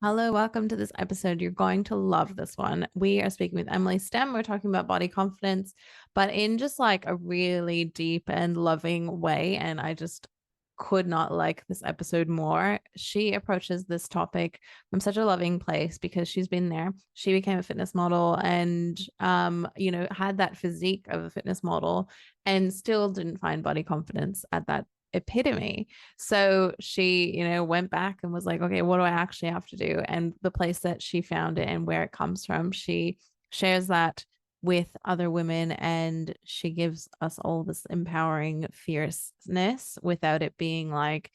Hello, welcome to this episode. You're going to love this one. We are speaking with Emily Stemm. We're talking about body confidence, but in just like a really deep and loving way. And I just could not like this episode more. She approaches this topic from such a loving place because she's been there. She became a fitness model and had that physique of a fitness model and still didn't find body confidence at that epitome. So she, went back and was like, okay, what do I actually have to do? And the place that she found it and where it comes from, she shares that with other women and she gives us all this empowering fierceness without it being like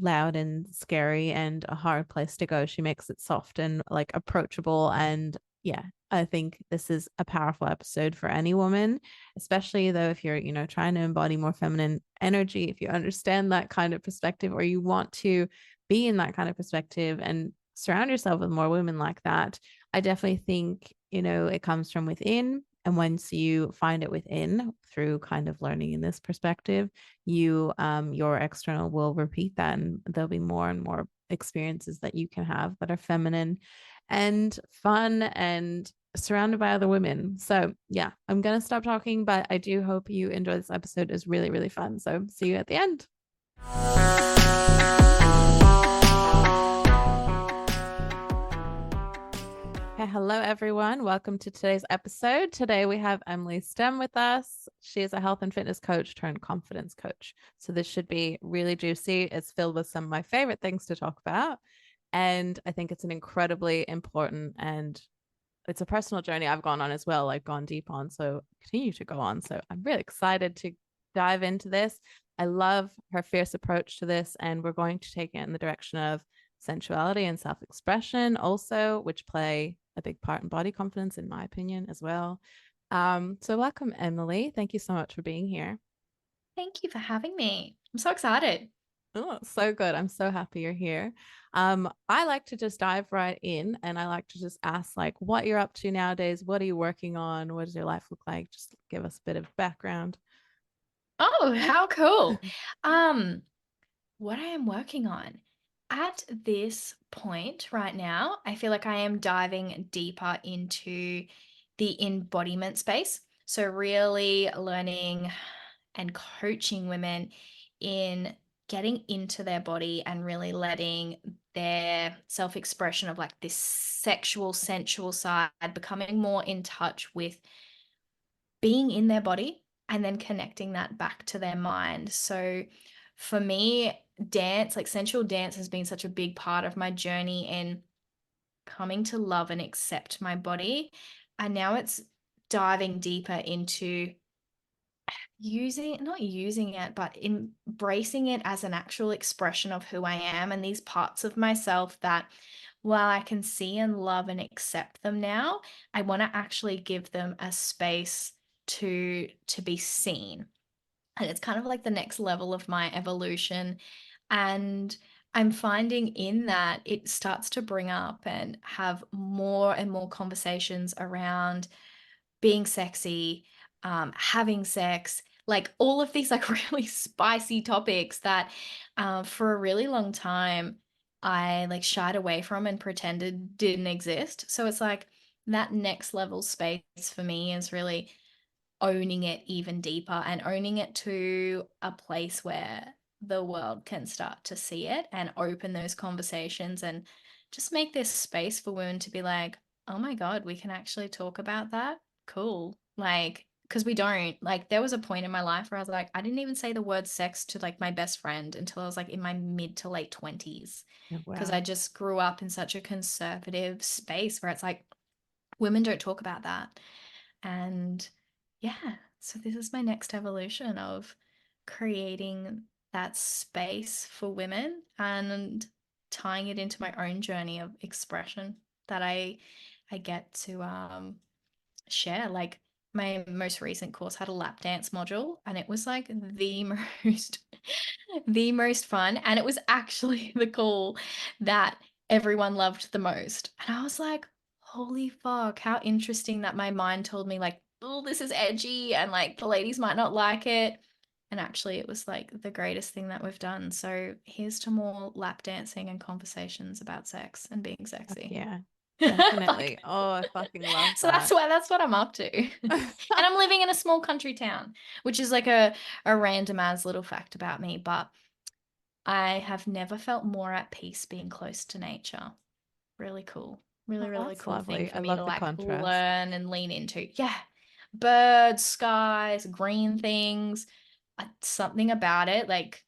loud and scary and a hard place to go. She makes it soft and like approachable. And yeah, I think this is a powerful episode for any woman, especially though if you're, trying to embody more feminine energy, if you understand that kind of perspective or you want to be in that kind of perspective and surround yourself with more women like that. I definitely think, it comes from within. And once you find it within through kind of learning in this perspective, your external will repeat that and there'll be more and more experiences that you can have that are feminine and fun and surrounded by other women. So yeah, I'm gonna stop talking, but I do hope you enjoy this episode. It's really, really fun. So see you at the end. Okay, hello everyone. Welcome to today's episode. Today we have Emily Stemm with us. She is a health and fitness coach turned confidence coach. So this should be really juicy. It's filled with some of my favorite things to talk about. And I think it's an incredibly important and it's a personal journey I've gone on as well, like gone deep on. So continue to go on. So I'm really excited to dive into this. I love her fierce approach to this, and we're going to take it in the direction of sensuality and self-expression also, which play a big part in body confidence, in my opinion, as well. So welcome, Emily. Thank you so much for being here. Thank you for having me. I'm so excited. Oh, so good. I'm so happy you're here. I like to just dive right in and I like to just ask like what you're up to nowadays. What are you working on? What does your life look like? Just give us a bit of background. Oh, how cool. Um, what I am working on at this point right now, I feel like I am diving deeper into the embodiment space. So really learning and coaching women in getting into their body and really letting their self-expression of like this sexual, sensual side, becoming more in touch with being in their body and then connecting that back to their mind. So for me, dance, like sensual dance, has been such a big part of my journey in coming to love and accept my body. And now it's diving deeper into not using it, but embracing it as an actual expression of who I am and these parts of myself that while I can see and love and accept them now, I want to actually give them a space to be seen. And it's kind of like the next level of my evolution. And I'm finding in that it starts to bring up and have more and more conversations around being sexy, having sex, like all of these like really spicy topics that for a really long time I like shied away from and pretended didn't exist. So it's like that next level space for me is really owning it even deeper and owning it to a place where the world can start to see it and open those conversations and just make this space for women to be like, oh my God, we can actually talk about that. Cool. Like, because we don't. Like, there was a point in my life where I was like, I didn't even say the word sex to like my best friend until I was like in my mid to late 20s. Oh, Because wow. I just grew up in such a conservative space where it's like, women don't talk about that. And yeah, so this is my next evolution of creating that space for women and tying it into my own journey of expression that I get to share. Like my most recent course had a lap dance module and it was like the most the most fun, and it was actually the call that everyone loved the most. And I was like, holy fuck, how interesting that my mind told me like, oh, this is edgy and like the ladies might not like it. And actually, it was like the greatest thing that we've done. So here's to more lap dancing and conversations about sex and being Fuck sexy. yeah. Like, Definitely. Oh, I fucking love so that. that's what I'm up to. And I'm living in a small country town, which is like a random as little fact about me, but I have never felt more at peace being close to nature. Really cool. Really, Oh, really that's cool thing lovely. for I me to love the like contrast. learn and lean into. Yeah. Birds, skies, green things. Something about it. Like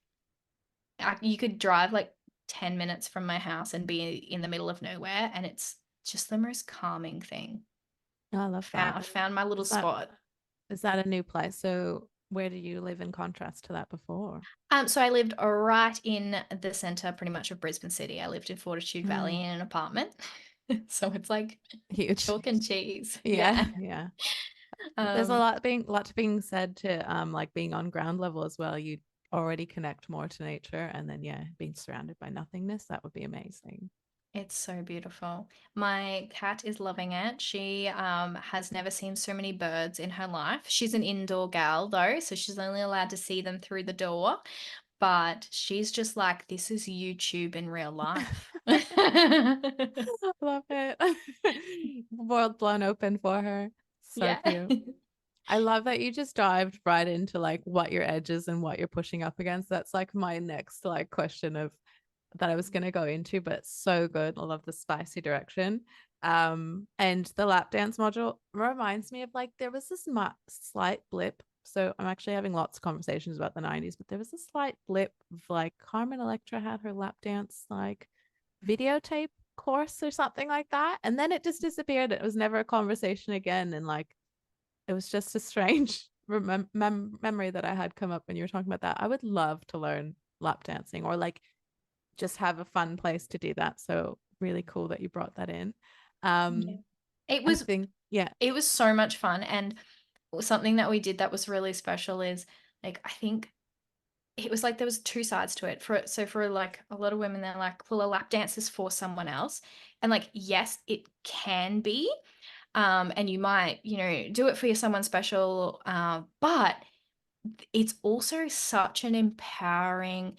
you could drive like 10 minutes from my house and be in the middle of nowhere, and it's just the most calming thing. Oh, I love that. I found my little Is that spot. is that a new place? So where did you live in contrast to that before? So I lived right in the center, pretty much of Brisbane City. I lived in Fortitude Valley Mm, in an apartment. So it's like huge. chalk and cheese. Yeah, Yeah. yeah. There's a Um, lot to being said to like being on ground level as well. You already connect more to nature and then yeah, being surrounded by nothingness, that would be amazing. it's so beautiful. My cat is loving it. She has never seen so many birds in her life. She's an indoor gal though, so she's only allowed to see them through the door. But she's just like, this is YouTube in real life. Love it. World blown open for her. So Yeah. cute. I love that you just dived right into like what your edges and what you're pushing up against. That's like my next like question of that I was gonna go into, but so good. I love the spicy direction. And the lap dance module reminds me of like there was this slight blip. So I'm actually having lots of conversations about the 90s, but there was a slight blip of like Carmen Electra had her lap dance like videotape course or something like that. And then it just disappeared. It was never a conversation again. And like it was just a strange memory that I had come up when you were talking about that. I would love to learn lap dancing or like just have a fun place to do that. So really cool that you brought that in. Yeah. Um, It I was think, yeah. it was so much fun. And something that we did that was really special is like I think it was like there was two sides to it. For like a lot of women, they're like, well, a lap dance is for someone else. And like, yes, it can be. And you might, do it for your someone special. But it's also such an empowering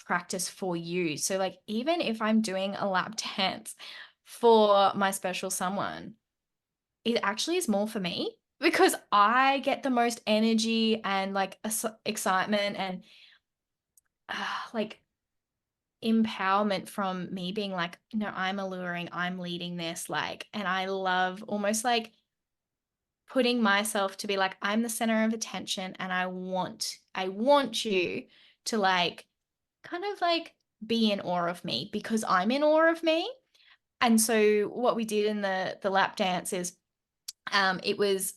practice for you. So like even if I'm doing a lap dance for my special someone, it actually is more for me because I get the most energy and like excitement and like empowerment from me being like, no, I'm alluring, I'm leading this, like, and I love almost like putting myself to be like, I'm the center of attention and I want you to like kind of like be in awe of me because I'm in awe of me. And so what we did in the lap dance is it was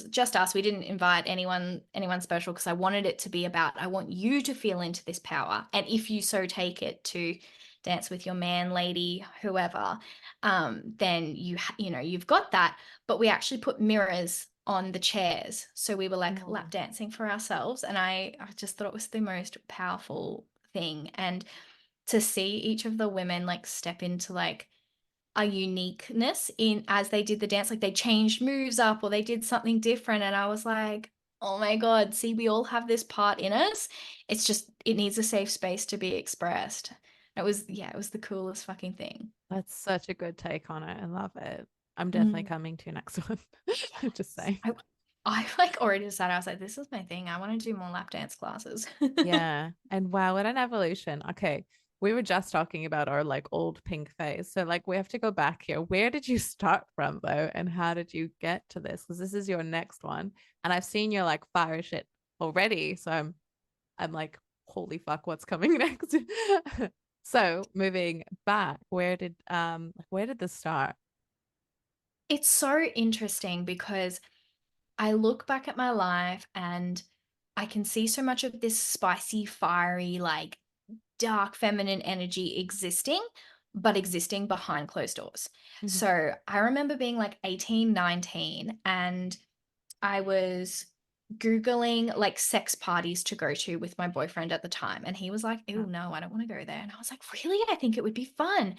just us. We didn't invite anyone special because I wanted it to be about I want you to feel into this power. And if you so take it to dance with your man, lady, whoever, then you've got that. But we actually put mirrors on the chairs. So we were like lap Oh, dancing for ourselves. And I just thought it was the most powerful thing. And to see each of the women like step into like a uniqueness in as they did the dance, like they changed moves up or they did something different. And I was like, oh my God, see, we all have this part in us. It's just, it needs a safe space to be expressed. Yeah, it was the coolest fucking thing. that's such a good take on it. I love it. I'm definitely Mm. coming to your next one. Just Yes. saying. I like already decided, I was like, this is my thing. I want to do more lap dance classes. Yeah. And wow, what an evolution. Okay. We were just talking about our like old pink phase. So like we have to go back here. Where did you start from though? And how did you get to this? Because this is your next one. And I've seen your like fire shit already. So I'm like, holy fuck, what's coming next? So moving back, where did this start? It's so interesting because I look back at my life and I can see so much of this spicy, fiery, like dark feminine energy existing, but existing behind closed doors. Mhm. So I remember being like 18, 19, and I was Googling like sex parties to go to with my boyfriend at the time. And he was like, oh, Oh, no, I don't want to go there. And I was like, really? I think it would be fun.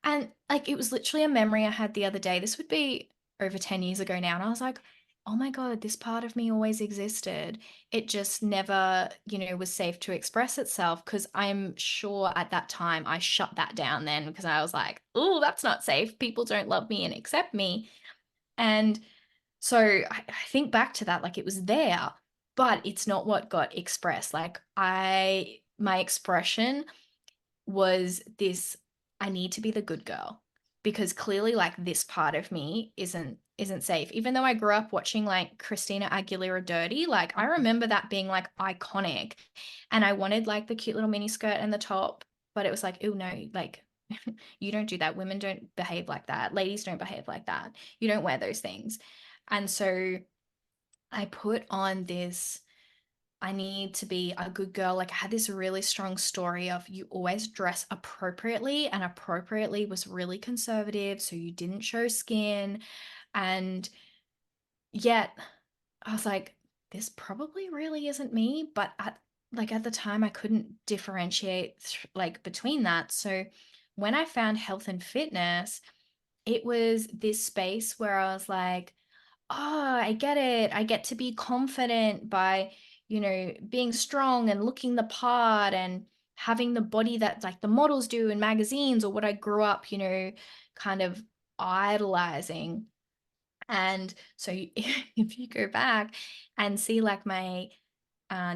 And like, it was literally a memory I had the other day. This would be over 10 years ago now. And I was like, oh my God, this part of me always existed. It just never, was safe to express itself. Because I'm sure at that time I shut that down then because I was like, oh, that's not safe. People don't love me and accept me. And so I think back to that, like it was there, but it's not what got expressed. Like my expression was this, I need to be the good girl because clearly like this part of me isn't safe. Even though I grew up watching like Christina Aguilera Dirty, like I Mhm. remember that being like iconic, and I wanted like the cute little mini skirt and the top, but it was like, oh no, like you don't do that. Women don't behave like that. Ladies don't behave like that. You don't wear those things. And so I put on this, I need to be a good girl. Like I had this really strong story of you always dress appropriately, and appropriately was really conservative. So you didn't show skin. And yet I was like, this probably really isn't me. But at the time, I couldn't differentiate like between that. So when I found health and fitness, it was this space where I was like, oh, I get it. I get to be confident by, being strong and looking the part and having the body that like the models do in magazines, or what I grew up, kind of idolizing. And so if you go back and see like my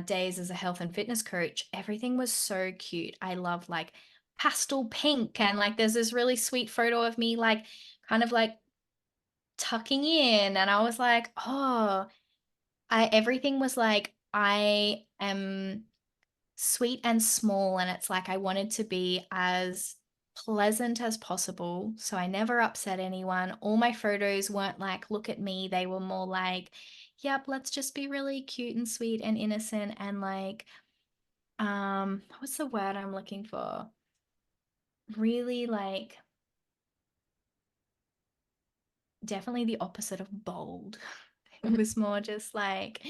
days as a health and fitness coach, everything was so cute. I love like pastel pink, and like there's this really sweet photo of me like kind of like tucking in, and I was like, oh, I everything was like I am sweet and small, and it's like I wanted to be as pleasant as possible, so I never upset anyone. All my photos weren't like look at me, they were more like, yep, let's just be really cute and sweet and innocent and like what's the word I'm looking for? Really like definitely the opposite of bold. It was more just like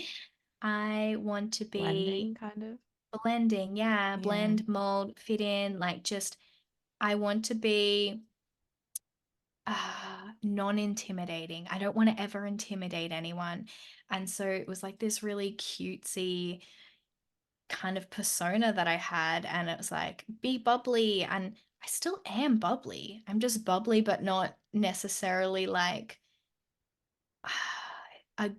I want to be Blending, kind of. blending, yeah, Yeah. blend, mold, fit in, like just I want to be non-intimidating. I don't want to ever intimidate anyone. And so it was like this really cutesy kind of persona that I had. And it was like, be bubbly. And I still am bubbly. I'm just bubbly, but not necessarily like a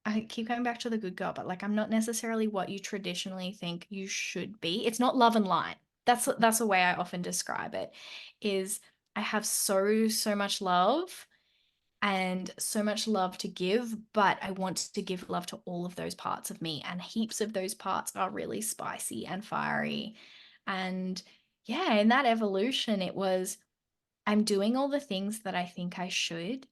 I keep going back to the good girl, but like I'm not necessarily what you traditionally think you should be. It's not love and light. That's the way I often describe it, is I have so much love and so much love to give, but I want to give love to all of those parts of me, and heaps of those parts are really spicy and fiery. And yeah, in that evolution, it was I'm doing all the things that I think I should,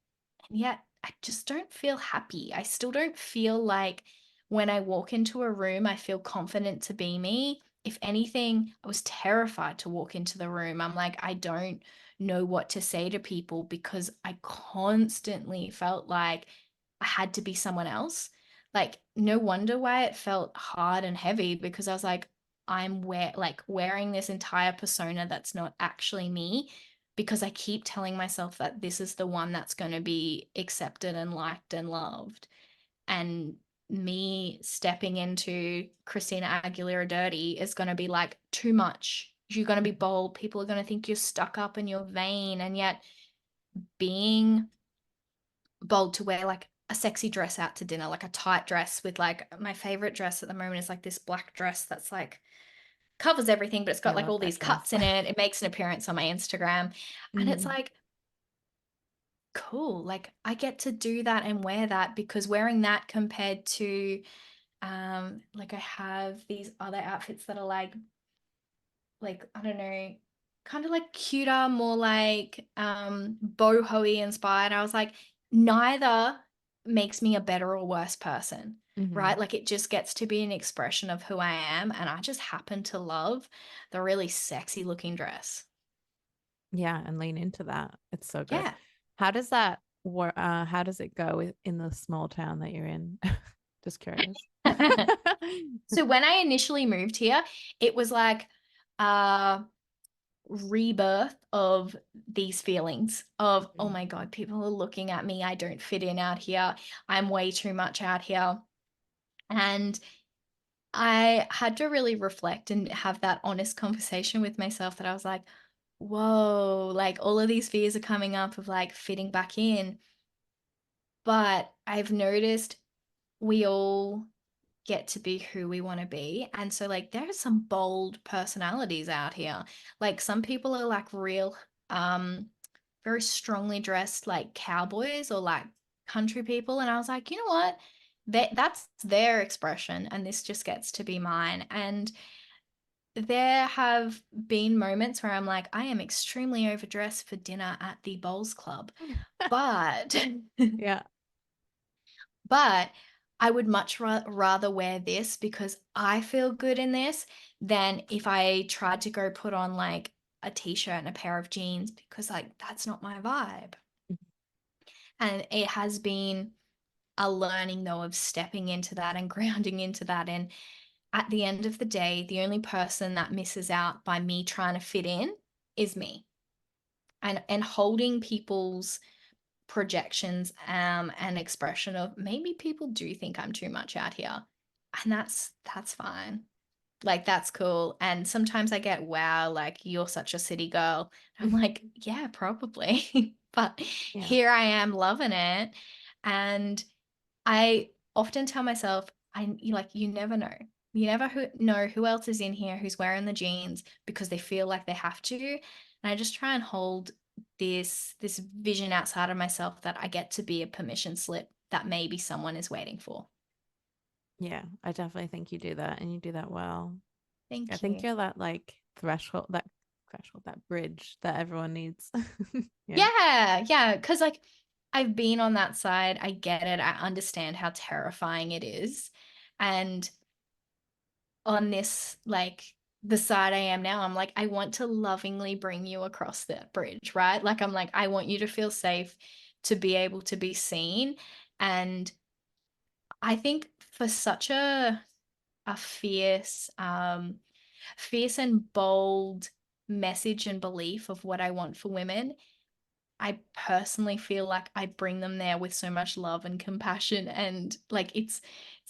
and yet I just don't feel happy. I still don't feel like when I walk into a room, I feel confident to be me. If anything, I was terrified to walk into the room. I'm like, I don't know what to say to people because I constantly felt like I had to be someone else. Like, no wonder why it felt hard and heavy, because I was like, wearing this entire persona that's not actually me, because I keep telling myself that this is the one that's going to be accepted and liked and loved. And me stepping into Christina Aguilera Dirty is going to be like too much. You're going to be bold. People are going to think you're stuck up and you're vain. And yet, being bold to wear like a sexy dress out to dinner, like a tight dress with like my favorite dress at the moment is like this black dress that's like covers everything, but it's I got like love all that these dress. cuts in it. It makes an appearance on my Instagram. And it's Mhm. like, cool. Like I get to do that and wear that, because wearing that compared to like I have these other outfits that are like I don't know, kind of like cuter, more like boho inspired. I was like, neither makes me a better or worse person, right? Mhm. Like it just gets to be an expression of who I am, and I just happen to love the really sexy looking dress. Yeah, and lean into that. It's so good. Yeah. How does that work? How does it go in the small town that you're in? Just curious. So when I initially moved here, it was like uh rebirth of these feelings of, oh my God, people are looking at me. I don't fit in out here. I'm way too much out here. And I had to really reflect and have that honest conversation with myself that I was like, whoa, like all of these fears are coming up of like fitting back in. But I've noticed we all get to be who we want to be. And so like there are some bold personalities out here. Like some people are like real very strongly dressed like cowboys or like country people, and I was like, you know what? That's their expression and this just gets to be mine. And there have been moments where I'm like, I am extremely overdressed for dinner at the bowls club. But Yeah. but I would much rather wear this because I feel good in this than if I tried to go put on like a t-shirt and a pair of jeans because like that's not my vibe. And it has been a learning though of stepping into that and grounding into that. And at the end of the day, the only person that misses out by me trying to fit in is me. And holding people's projections and expression of maybe people do think I'm too much out here. And that's fine. Like that's cool. And sometimes I get, wow, like you're such a city girl. I'm like, yeah, probably. But Yeah. here I am loving it. And I often tell myself, you never know. You never know who else is in here who's wearing the jeans because they feel like they have to. And I just try and hold this vision outside of myself that I get to be a permission slip that maybe someone is waiting for. Yeah, I definitely think you do that and you do that well. I Thank think you. you're that like threshold, that bridge that everyone needs. Yeah. Yeah, yeah, because like I've been on that side. I get it. I understand how terrifying it is. And on this, like the side I am now, I'm like, I want to lovingly bring you across that bridge, right? Like, I'm like, I want you to feel safe to be able to be seen. And I think for such a fierce and bold message and belief of what I want for women, I personally feel like I bring them there with so much love and compassion, and like it's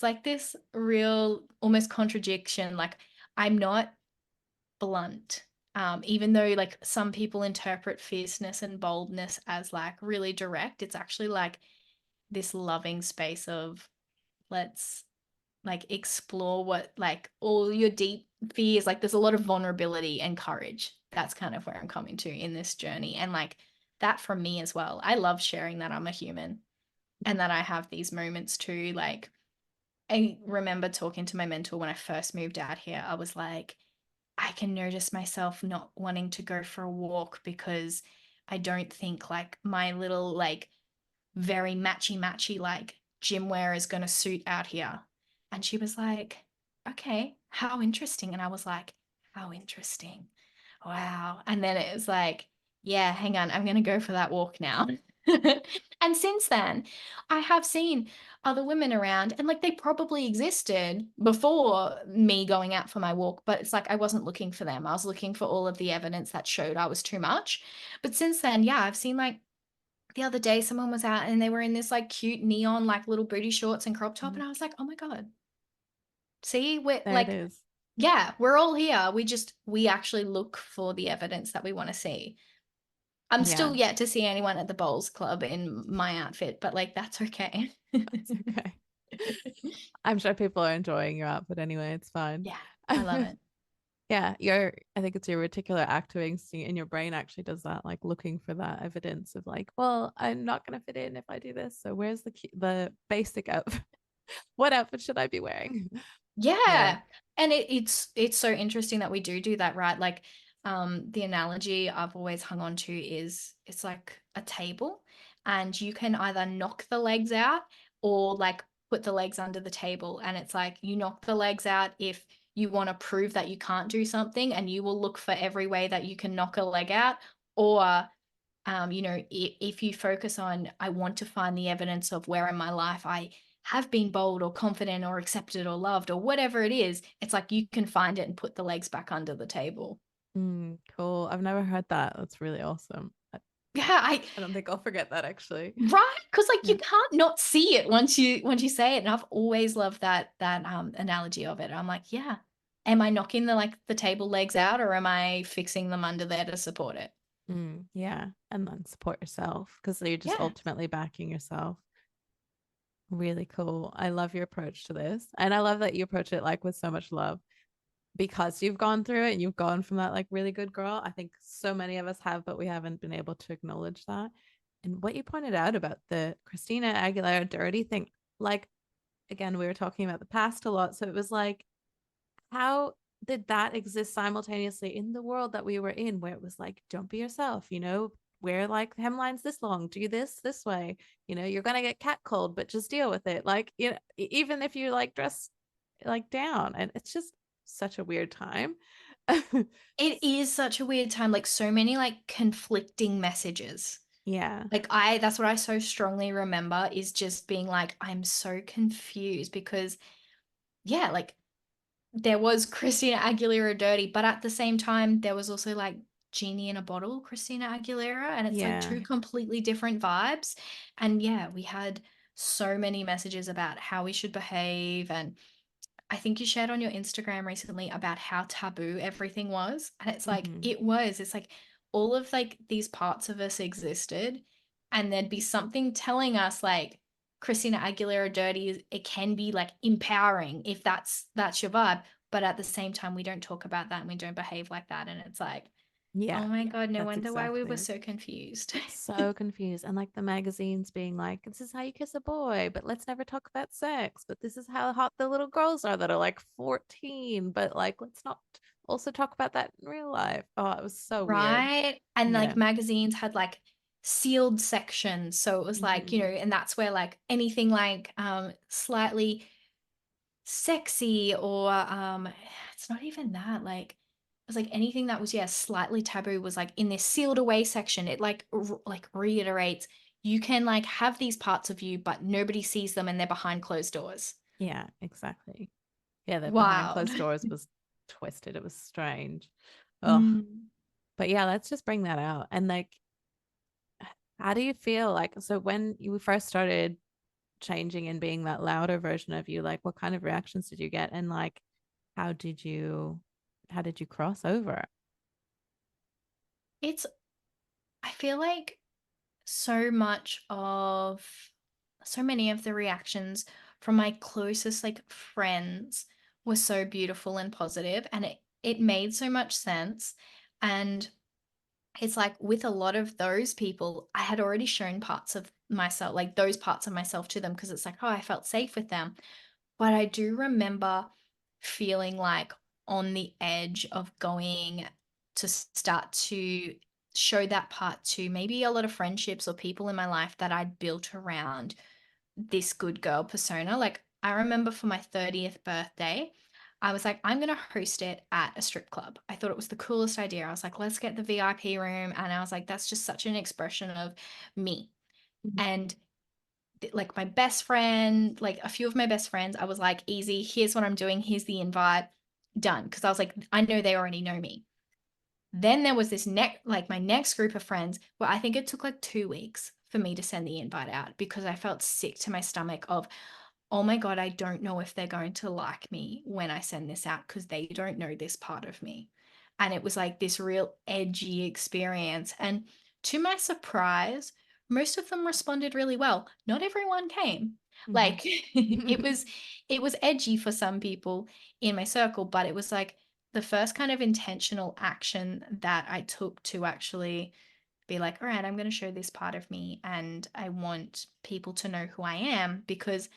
like this real almost contradiction. Like I'm not blunt. Even though like some people interpret fierceness and boldness as like really direct, it's actually like this loving space of let's like explore what like all your deep fears. Like there's a lot of vulnerability and courage. That's kind of where I'm coming to in this journey. And like that from me as well. I love sharing that I'm a human and that I have these moments too. Like I remember talking to my mentor when I first moved out here. I was like, I can notice myself not wanting to go for a walk because I don't think like my little like very matchy like gym wear is going to suit out here. And she was like, okay, how interesting. And I was like, how interesting. Wow. And then it was like, yeah, hang on, I'm going to go for that walk now. And since then, I have seen other women around and like they probably existed before me going out for my walk, but it's like I wasn't looking for them. I was looking for all of the evidence that showed I was too much. But since then, yeah, I've seen like the other day someone was out and they were in this like cute neon like little booty shorts and crop top, Mhm. and I was like, oh my God, see, we're There it like, is. yeah, we're all here. We actually look for the evidence that we want to see. I'm Yeah, still yet to see anyone at the bowls club in my outfit, but like that's okay. that's okay. I'm sure people are enjoying your outfit anyway. It's fine. Yeah, I love it. Yeah, I think it's your reticular activating in your brain actually does that, like looking for that evidence of like, well, I'm not going to fit in if I do this. So where's the basic outfit? What outfit should I be wearing? Yeah. Yeah. And it's so interesting that we do that, right? Like the analogy I've always hung on to is it's like a table and you can either knock the legs out or like put the legs under the table, and it's like you knock the legs out if you want to prove that you can't do something and you will look for every way that you can knock a leg out, or if you focus on, I want to find the evidence of where in my life I have been bold or confident or accepted or loved or whatever it is, it's like you can find it and put the legs back under the table. Cool. I've never heard that. That's really awesome. Yeah, I don't think I'll forget that actually. right, because like you Yeah. can't not see it once you say it. And I've always loved that analogy of it. I'm like, yeah, am I knocking the table legs out, or am I fixing them under there to support it? Yeah. And then support yourself because you're just Yeah. ultimately backing yourself. Really cool. I love your approach to this. And I love that you approach it like with so much love because you've gone through it and you've gone from that like really good girl. I think so many of us have, but we haven't been able to acknowledge that. And what you pointed out about the Christina Aguilera dirty thing, like, again, we were talking about the past a lot. So it was like, how did that exist simultaneously in the world that we were in, where it was like, don't be yourself, wear like hemlines this long, do this way, you're gonna get catcalled, but just deal with it. Like, even if you like dress like down, and it's just such a weird time. It is such a weird time, like so many like conflicting messages. Yeah. Like that's what I so strongly remember is just being like, I'm so confused because yeah, like there was Christina Aguilera dirty, but at the same time, there was also like Genie in a Bottle, Christina Aguilera, and it's like Yeah. two completely different vibes. And yeah, we had so many messages about how we should behave. And I think you shared on your Instagram recently about how taboo everything was. And it's like, Hmm. it's like all of like these parts of us existed. And there'd be something telling us like Christina Aguilera dirty, it can be like empowering if that's your vibe. But at the same time, we don't talk about that and we don't behave like that. And it's like, Yeah, oh my God, no that's wonder why we exactly were it. so confused. So confused. And like the magazines being like, this is how you kiss a boy, but let's never talk about sex. But this is how hot the little girls are that are like 14. But like, let's not also talk about that in real life. Oh, it was so weird. Right? And Yeah. like magazines had like sealed sections. So it was like, Hmm. and that's where like anything like slightly sexy or it's not even that like it was like anything that was yeah slightly taboo was like in this sealed away section. It like like reiterates you can like have these parts of you but nobody sees them and they're behind closed doors. Yeah, exactly. Yeah, that behind Wild. closed doors was twisted. It was strange. Oh, Mm. but yeah, let's just bring that out. And like, how do you feel like, so when you first started changing and being that louder version of you, like what kind of reactions did you get, and like how did you how did you cross over? It's I feel like so much of so many of the reactions from my closest like friends were so beautiful and positive and it made so much sense. And it's like with a lot of those people I had already shown parts of myself, like those parts of myself to them, because it's like oh I felt safe with them. But I do remember feeling like on the edge of going to start to show that part to maybe a lot of friendships or people in my life that I'd built around this good girl persona. Like, I remember for my 30th birthday, I was like, I'm going to host it at a strip club. I thought it was the coolest idea. I was like, let's get the VIP room. And I was like, that's just such an expression of me. Mhm. And like my best friend, like a few of my best friends, I was like, easy, here's what I'm doing, here's the invite, done. Because I was like, I know they already know me. Then there was this next, like my next group of friends, where I think it took like 2 weeks for me to send the invite out because I felt sick to my stomach of, oh my God, I don't know if they're going to like me when I send this out because they don't know this part of me. And it was like this real edgy experience. And to my surprise, most of them responded really well. Not everyone came. Mhm. Like it was edgy for some people in my circle, but it was like the first kind of intentional action that I took to actually be like, all right, I'm going to show this part of me and I want people to know who I am because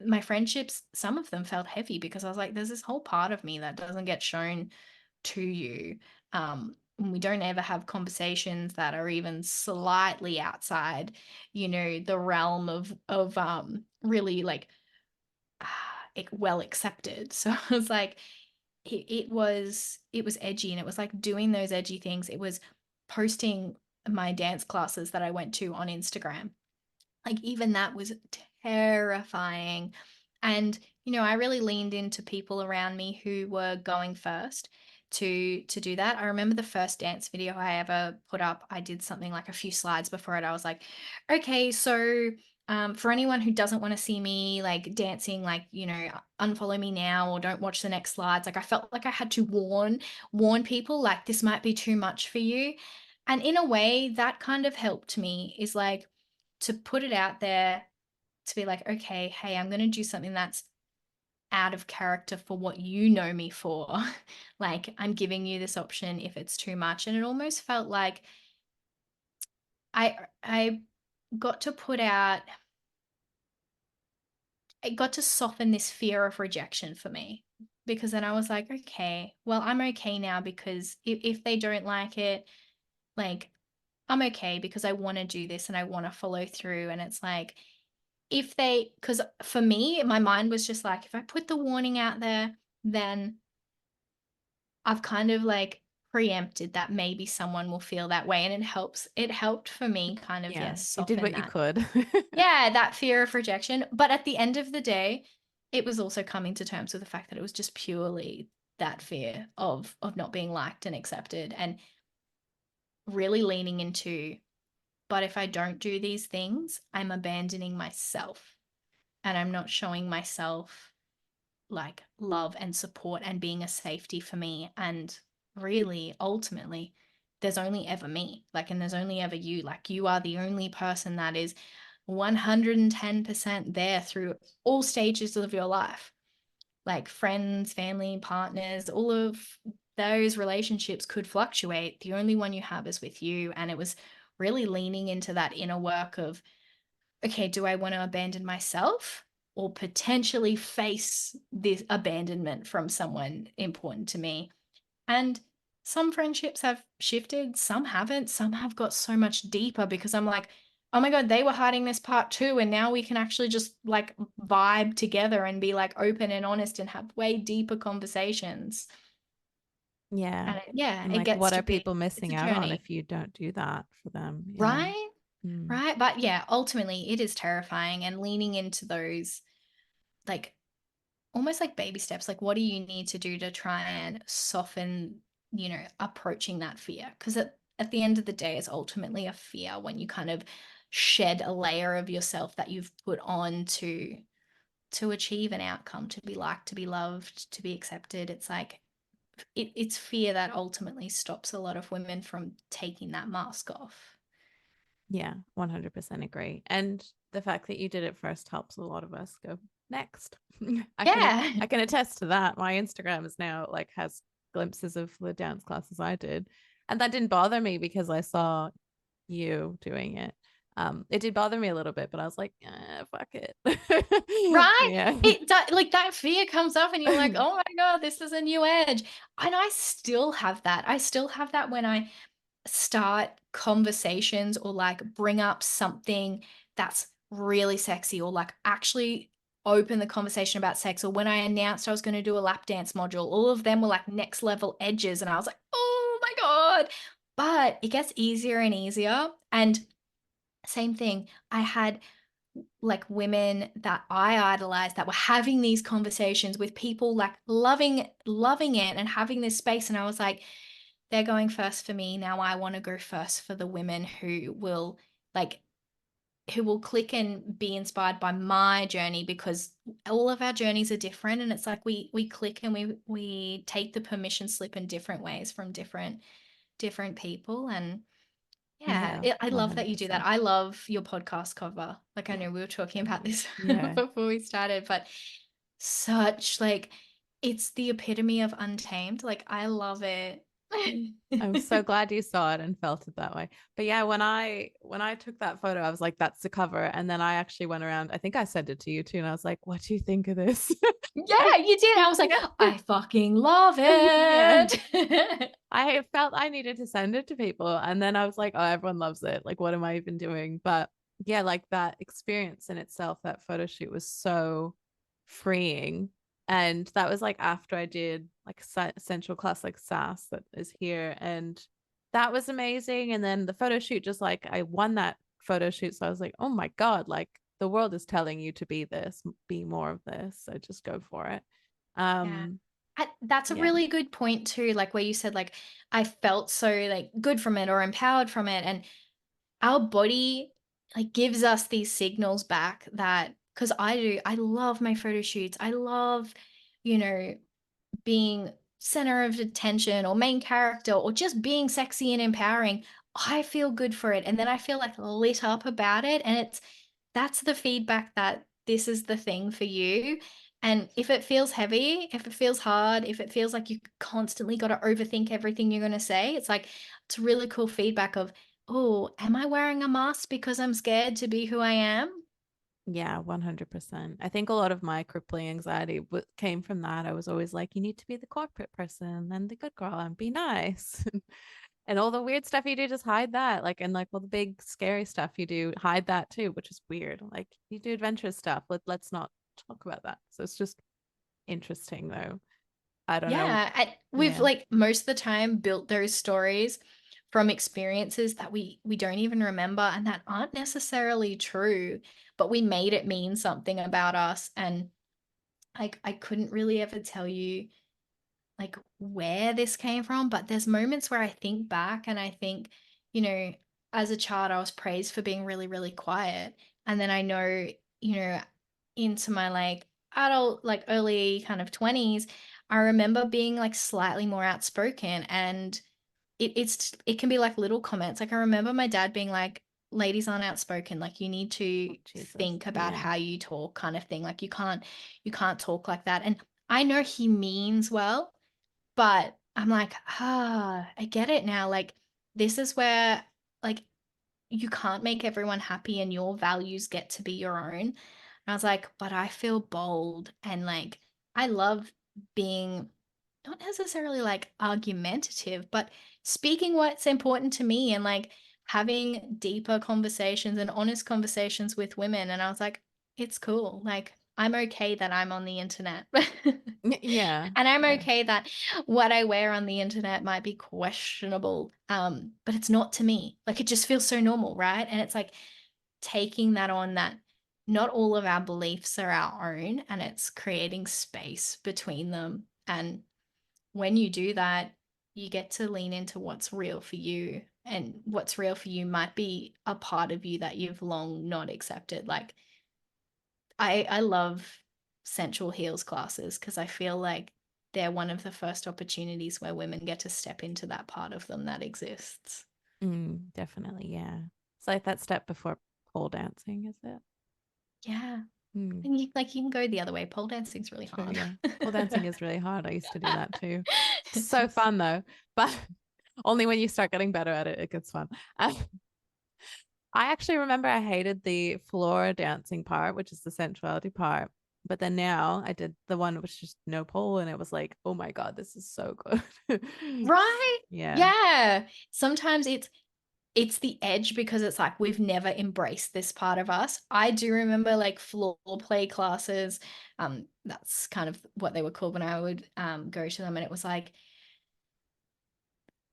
my friendships, some of them felt heavy because I was like, there's this whole part of me that doesn't get shown to you. We don't ever have conversations that are even slightly outside, the realm of really like well accepted. So I was like, it was edgy and it was like doing those edgy things. It was posting my dance classes that I went to on Instagram, like even that was terrifying. And, I really leaned into people around me who were going first to do that. I remember the first dance video I ever put up, I did something like a few slides before it. I was like, okay, so for anyone who doesn't want to see me like dancing, like, you know, unfollow me now or don't watch the next slides. Like I felt like I had to warn people like this might be too much for you. And in a way that kind of helped me, is like to put it out there, to be like, okay, hey, I'm going to do something that's out of character for what you know me for. Like, I'm giving you this option if it's too much. And it almost felt like I got to put out, it got to soften this fear of rejection for me. Because then I was like, okay, well, I'm okay now, because if they don't like it, like, I'm okay because I want to do this and I want to follow through. And it's like, if they, because for me, my mind was just like, if I put the warning out there, then I've kind of like preempted that maybe someone will feel that way. And it helped for me kind of, Yeah, yes, you did soften what you that. could. Yeah, that fear of rejection. But at the end of the day, it was also coming to terms with the fact that it was just purely that fear of not being liked and accepted, and really leaning into, but if I don't do these things, I'm abandoning myself and I'm not showing myself like love and support and being a safety for me. And really, ultimately, there's only ever me, like, and there's only ever you. Like, you are the only person that is 110% there through all stages of your life, like friends, family, partners, all of those relationships could fluctuate. The only one you have is with you. And it was really leaning into that inner work of, okay, do I want to abandon myself or potentially face this abandonment from someone important to me? And some friendships have shifted, some haven't, some have got so much deeper because I'm like, oh my God, they were hiding this part too. And now we can actually just like vibe together and be like open and honest and have way deeper conversations. Yeah. And yeah, And it like, gets what to are be, people it's a missing out on journey, if you don't do that for them? Yeah. right? Mm. Right. But yeah, ultimately it is terrifying, and leaning into those like almost like baby steps. Like, what do you need to do to try and soften, you know, approaching that fear? Because at the end of the day, it's ultimately a fear when you kind of shed a layer of yourself that you've put on to achieve an outcome, to be liked, to be loved, to be accepted. It's like it's fear that ultimately stops a lot of women from taking that mask off. Yeah, 100% agree. And the fact that you did it first helps a lot of us go next. I can Yeah. I can attest to that. My Instagram is now like has glimpses of the dance classes I did. And that didn't bother me because I saw you doing it. It did bother me a little bit, but I was like, fuck it. Right? Yeah. Like that fear comes up and you're like, oh my God, this is a new edge. And I still have that. I still have that when I start conversations or like bring up something that's really sexy, or like actually open the conversation about sex, or when I announced I was going to do a lap dance module, all of them were like next level edges. And I was like, oh my God. But it gets easier and easier. And same thing. I had like women that I idolized that were having these conversations with people like loving it and having this space. And I was like, they're going first for me. Now I want to go first for the women like who will click and be inspired by my journey, because all of our journeys are different. And it's like we click and we take the permission slip in different ways from different people. And yeah, Yeah, I love that you do that. 100%. I love your podcast cover. Like, I Yeah. know we were talking Thank about you. this Yeah. before we started, but such like it's the epitome of untamed. Like, I love it. I'm so glad you saw it and felt it that way. But yeah, when I took that photo, I was like, that's the cover. And then I actually went around, I think I sent it to you too, and I was like, what do you think of this? Yeah, you did. I was like, I fucking love Yeah. it. I felt I needed to send it to people. And then I was like, oh, everyone loves it. Like, what am I even doing? But yeah, like that experience in itself, that photo shoot was so freeing. And that was like after I did like essential class, like SAS that is here. And that was amazing. And then the photo shoot, just like I won that photo shoot. So I was like, oh my God, like the world is telling you to be this, be more of this. So just go for it. Yeah. Um, That's a Yeah. really good point too, like where you said like I felt so like good from it or empowered from it, and our body like gives us these signals back that, because I love my photo shoots. I love, you know, being center of attention or main character or just being sexy and empowering. I feel good for it. And then I feel like lit up about it. And that's the feedback that this is the thing for you. And if it feels heavy, if it feels hard, if it feels like you constantly got to overthink everything you're going to say, it's like, it's really cool feedback of, oh, am I wearing a mask because I'm scared to be who I am? Yeah, 100%. I think a lot of my crippling anxiety came from that. I was always like, you need to be the corporate person and the good girl and be nice. And all the weird stuff you do, just hide that. Like, and like all the big scary stuff you do, hide that too, which is weird. Like, you do adventurous stuff. Let's not talk about that. So it's just interesting, though. I don't know. Yeah, we've Yeah. like most of the time built those stories from experiences that we don't even remember and that aren't necessarily true, but we made it mean something about us. And like I couldn't really ever tell you like where this came from, but there's moments where I think back and I think, you know, as a child, I was praised for being really, really quiet. And then I know, you know, into my like adult, like early kind of 20s, I remember being like slightly more outspoken, and it can be like little comments. Like I remember my dad being like, ladies aren't outspoken, like you need Oh, to Jesus. think about Yeah. how you talk kind of thing. Like you can't talk like that. And I know he means well, but I'm like, I get it now. Like, this is where, like, you can't make everyone happy and your values get to be your own. And I was like, but I feel bold and like, I love being not necessarily like argumentative, but speaking what's important to me and like having deeper conversations and honest conversations with women. And I was like, it's cool. Like, I'm okay that I'm on the internet. Yeah. And I'm Yeah. okay that what I wear on the internet might be questionable. But it's not to me. Like it just feels so normal, right? And it's like taking that on that not all of our beliefs are our own, and it's creating space between them. And when you do that, you get to lean into what's real for you. And what's real for you might be a part of you that you've long not accepted. Like I love sensual heels classes because I feel like they're one of the first opportunities where women get to step into that part of them that exists. Definitely. Yeah. It's like that step before pole dancing, is it? Yeah. Mm, And you can go the other way. Pole dancing's really true. hard. Yeah. Pole dancing is really hard. I used to do that too. So fun though. But only when you start getting better at it, it gets fun. Uh, I actually remember I hated the floor dancing part, which is the sensuality part. But then now I did the one which just no pole, and it was like, oh my God, this is so good. Right? Yeah. Yeah. Sometimes it's the edge because it's like we've never embraced this part of us. I do remember like floor play classes. That's kind of what they were called when I would go to them, and it was like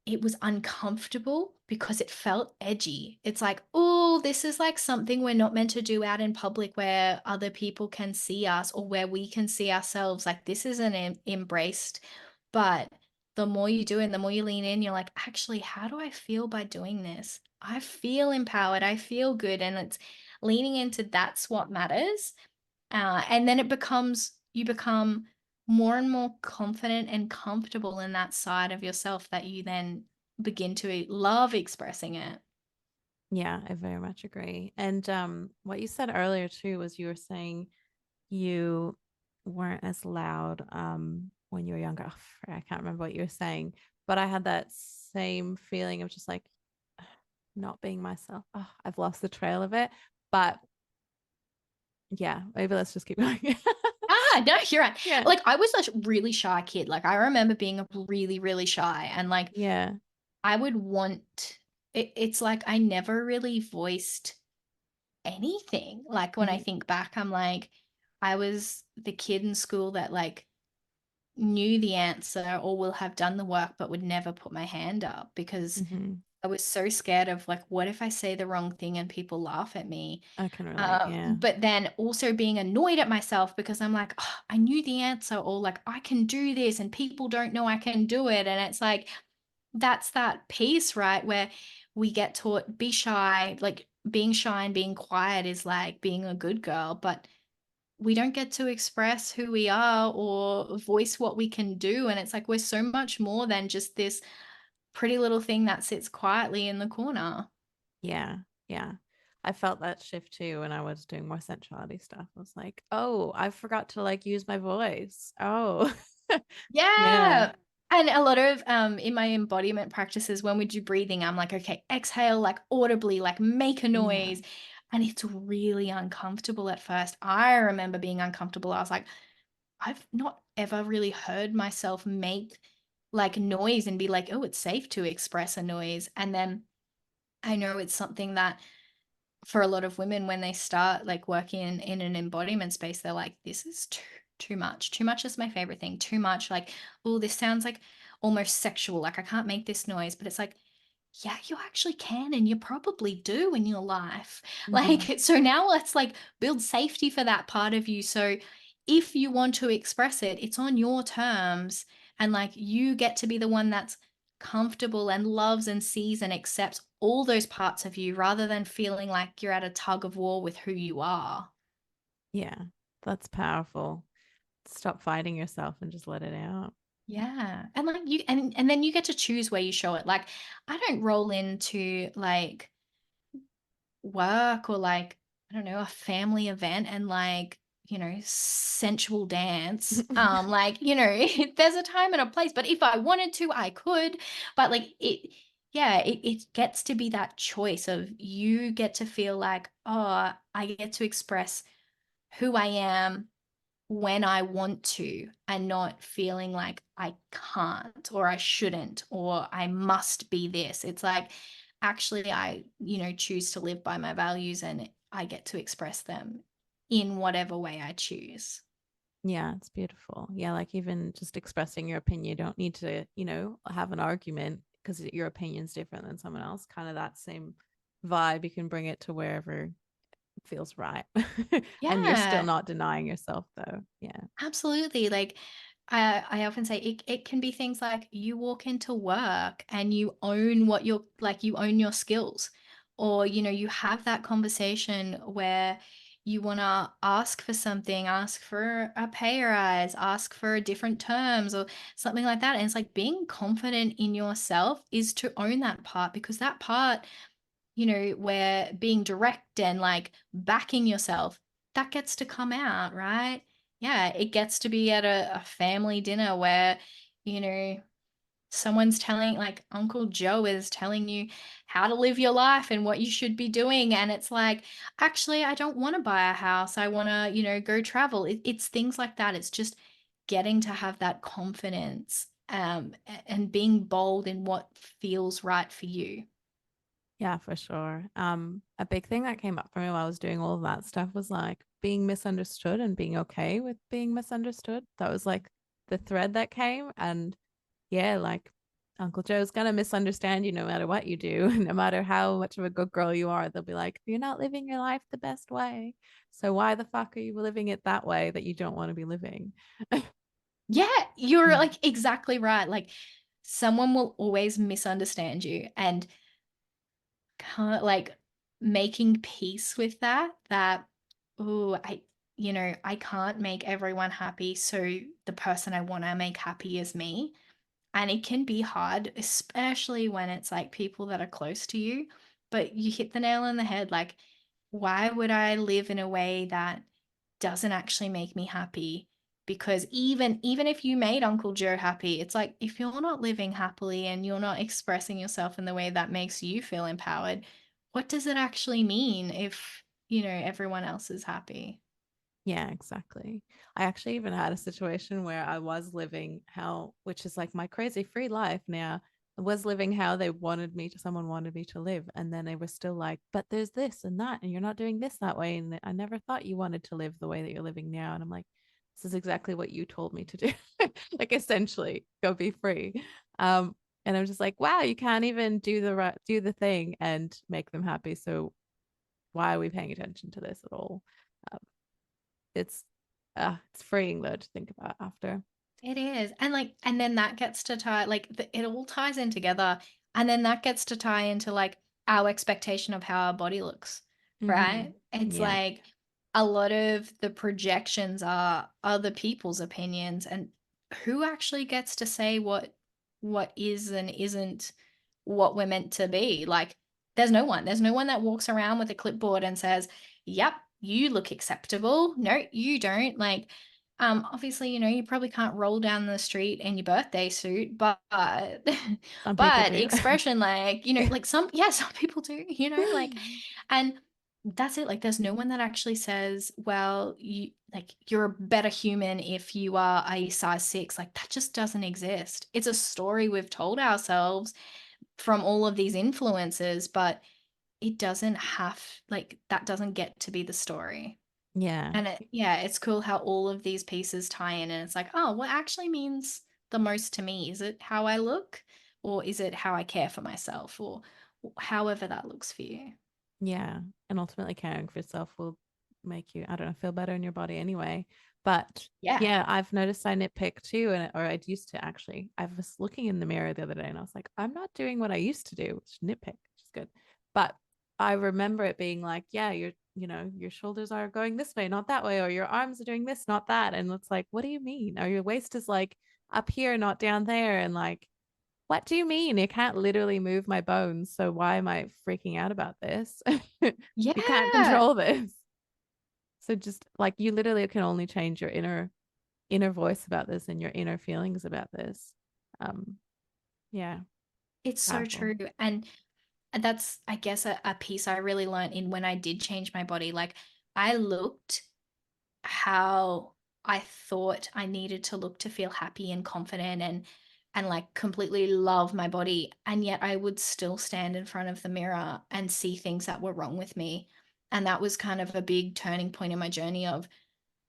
it was uncomfortable because it felt edgy. It's like, oh, this is like something we're not meant to do out in public where other people can see us or where we can see ourselves. Like, this isn't embraced. But the more you do it and the more you lean in, you're like, actually, how do I feel by doing this? I feel empowered. I feel good. And it's leaning into that's what matters. And then you become more and more confident and comfortable in that side of yourself that you then begin to love expressing it. Yeah, I very much agree. And what you said earlier too was you were saying you weren't as loud when you were younger. Oh, I can't remember what you were saying, but I had that same feeling of just like not being myself. Oh, I've lost the trail of it. But yeah, maybe let's just keep going. No, you're right. Yeah. Like I was a really shy kid. Like I remember being really, really shy, and like Yeah. I would want it's like I never really voiced anything. Like when I Mm-hmm. think back, I'm like, I was the kid in school that like knew the answer or will have done the work but would never put my hand up because Mm-hmm. I was so scared of like, what if I say the wrong thing and people laugh at me? I can relate. Yeah. But then also being annoyed at myself because I'm like, oh, I knew the answer, or like, I can do this and people don't know I can do it. And it's like, that's that piece, right? Where we get taught be shy, like being shy and being quiet is like being a good girl, but we don't get to express who we are or voice what we can do. And it's like, we're so much more than just this pretty little thing that sits quietly in the corner. Yeah. Yeah. I felt that shift too when I was doing more sensuality stuff. I was like, oh, I forgot to like use my voice. Oh. Yeah. Yeah. And a lot of in my embodiment practices, when we do breathing, I'm like, okay, exhale like audibly, like make a Yeah. noise. And it's really uncomfortable at first. I remember being uncomfortable. I was like, I've not ever really heard myself make like noise and be like, oh, it's safe to express a noise. And then I know it's something that for a lot of women when they start like working in an embodiment space, they're like, this is too much. Too much is my favorite thing. Too much, like, oh, this sounds like almost sexual, like I can't make this noise. But it's like, yeah, you actually can, and you probably do in your life. Hmm. Like, so now let's like build safety for that part of you. So if you want to express it, it's on your terms, and like you get to be the one that's comfortable and loves and sees and accepts all those parts of you rather than feeling like you're at a tug of war with who you are. Yeah. That's powerful. Stop fighting yourself and just let it out. Yeah. And like you and then you get to choose where you show it. Like I don't roll into like work or like I don't know, a family event and like sensual dance like there's a time and a place, but if I wanted to I could, but like it gets to be that choice of you get to feel like, oh, I get to express who I am when I want to, and not feeling like I can't or I shouldn't or I must be this. It's like, actually, I, choose to live by my values and I get to express them in whatever way I choose. Yeah, it's beautiful. Yeah, like even just expressing your opinion, you don't need to, have an argument because your opinion's different than someone else. Kind of that same vibe. You can bring it to wherever it feels right. And you're still Yeah. not denying yourself though. Yeah. Absolutely. Like I often say it can be things like you walk into work and you own what you're like, you own your skills. Or, you have that conversation where you want to ask for something, ask for a pay rise, ask for different terms or something like that. And it's like being confident in yourself is to own that part, because that part, where being direct and like backing yourself, that gets to come out, right? Yeah, it gets to be at a family dinner where, you know, someone's telling, like Uncle Joe is telling you how to live your life and what you should be doing. And it's like, actually, I don't want to buy a house. I want to, go travel. It's things like that. It's just getting to have that confidence and being bold in what feels right for you. Yeah, for sure. A big thing that came up for me while I was doing all of that stuff was like being misunderstood and being okay with being misunderstood. That was like the thread that came. And yeah, like Uncle Joe's gonna misunderstand you no matter what you do, no matter how much of a good girl you are. They'll be like, you're not living your life the best way. So why the fuck are you living it that way that you don't want to be living? Yeah, you're Mm. like exactly right. Like someone will always misunderstand you, and kind like making peace with that, oh, I can't make everyone happy, so the person I want to make happy is me. And it can be hard, especially when it's like people that are close to you. But you hit the nail on the head. Like, why would I live in a way that doesn't actually make me happy? Because even if you made Uncle Joe happy, it's like if you're not living happily and you're not expressing yourself in the way that makes you feel empowered, what does it actually mean if, everyone else is happy? Yeah, exactly. I actually even had a situation where I was living how, which is like my crazy free life now. I was living how they wanted me to, someone wanted me to live. And then they were still like, but there's this and that, and you're not doing this that way. And I never thought you wanted to live the way that you're living now. And I'm like, this is exactly what you told me to do. Like essentially, go be free. And I'm just like, wow, you can't even do the thing and make them happy. So why are we paying attention to this at all? Um, it's it's freeing though to think about after. It is. And like, and then that gets to tie, like, it all ties in together. And then that gets to tie into like our expectation of how our body looks, right? It's Yeah. like a lot of the projections are other people's opinions, and who actually gets to say what is and isn't what we're meant to be. Like, there's no one. There's no one that walks around with a clipboard and says, "Yep, you look acceptable." No, you don't. Like, obviously, you probably can't roll down the street in your birthday suit, but Some people but do. expression, like, like some, yeah, some people do, like, and that's it. Like, there's no one that actually says, well, you're a better human if you are a size 6. Like, that just doesn't exist. It's a story we've told ourselves from all of these influences, but it doesn't have, like, that doesn't get to be the story. Yeah. And yeah, it's cool how all of these pieces tie in, and it's like, oh, what actually means the most to me? Is it how I look, or is it how I care for myself, or however that looks for you? Yeah. And ultimately caring for yourself will make you, I don't know, feel better in your body anyway. But Yeah. yeah, I've noticed I nitpick too, and or I used to actually. I was looking in the mirror the other day and I was like, I'm not doing what I used to do, which is nitpick, which is good. But I remember it being like, yeah, your shoulders are going this way, not that way, or your arms are doing this, not that. And it's like, what do you mean? Or your waist is like up here, not down there. And like, what do you mean? You can't literally move my bones. So why am I freaking out about this? You can't Yeah. control this. So just like you literally can only change your inner voice about this and your inner feelings about this. Um, yeah, It's so powerful. true. And that's, I guess, a piece I really learned in when I did change my body. Like, I looked how I thought I needed to look to feel happy and confident, and like completely love my body, and yet I would still stand in front of the mirror and see things that were wrong with me. And that was kind of a big turning point in my journey of,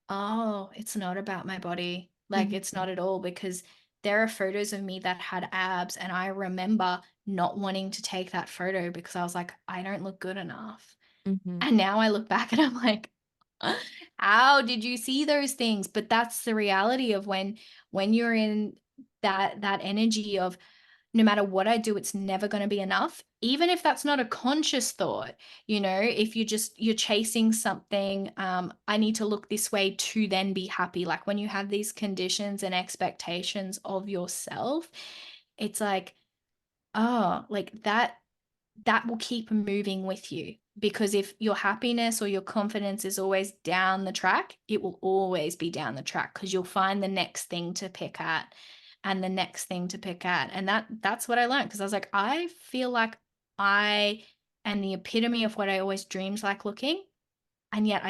oh, it's not about my body. Like, it's Mm-hmm. not at all, because there are photos of me that had abs, and I remember not wanting to take that photo because I was like, I don't look good enough. Mm-hmm. And now I look back and I'm like, how did you see those things? But that's the reality of when you're in that energy of, no matter what I do, it's never going to be enough. Even if that's not a conscious thought, if you're chasing something, I need to look this way to then be happy. Like, when you have these conditions and expectations of yourself, it's like, oh, like that will keep moving with you, because if your happiness or your confidence is always down the track, it will always be down the track, because you'll find the next thing to pick at and the next thing to pick at. And that's what I learned, because I was like, I feel like I am the epitome of what I always dreamed like looking, and yet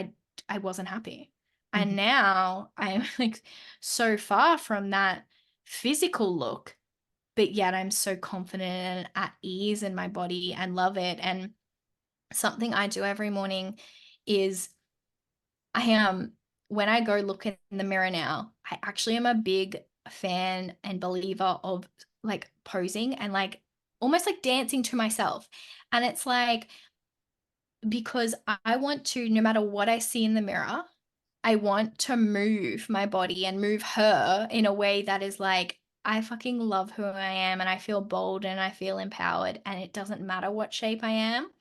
I wasn't happy. And Mm-hmm. now I'm like so far from that physical look, but yet I'm so confident and at ease in my body and love it. And something I do every morning is, I am, when I go look in the mirror now, I actually am a big fan and believer of like posing and like almost like dancing to myself. And it's like, because I want to, no matter what I see in the mirror, I want to move my body and move her in a way that is like, I fucking love who I am, and I feel bold and I feel empowered, and it doesn't matter what shape I am.